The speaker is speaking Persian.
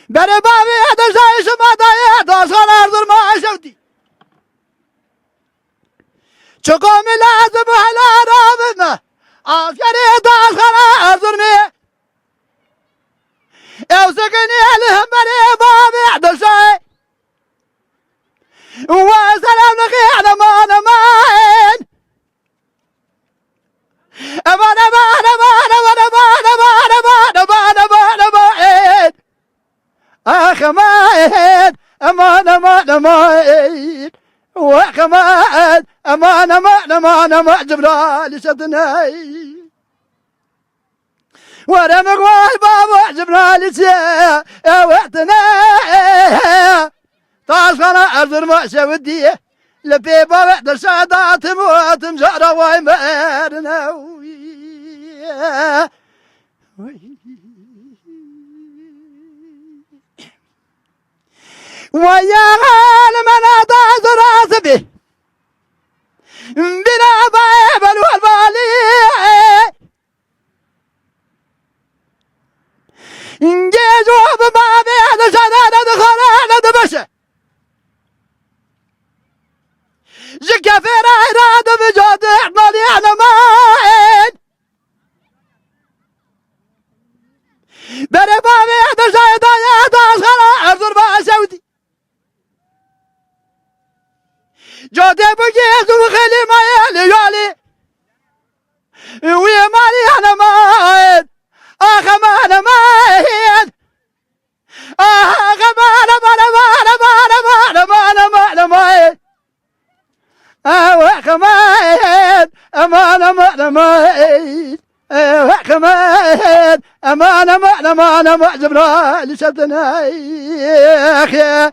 بره بابی ادرزای شما دایه داشتن ارزور ما شودی چکم لازم حالا رابطنا آفیاری داشتن ارزور می اوسکنی الهم بره بابی ادرزای وسلام لقي على ما انا ماين امان امان امان امان امان امان امان امان امان امان اخ ماين امان امان امان واخ ماين امان امان امان امان جبرال شدناي ورا مقوال بابا جبرال يا وقتنا تاسخنا أرزر ما شودي لبي بابا درشادات موت مجرى ويمرنا ويا عالم أنا تازر عصبي بلا بايبل والبالي انجيزوا ببابي درشادات دخلنا دبشه جكافر عراد بجود احمالي انا ماين بري بابي احدر زايدا يا داسخنا ارزر با سودي جودي بجيز وخلي مايلي يالي ويا مالي انا ماين اخ ما انا ماين اخ ما انا ما انا ما انا ما انا ما انا ما انا ماين كمان أمان أمان أمان كمان أمان أمان أمان أمان جبرال شدنا يا أخي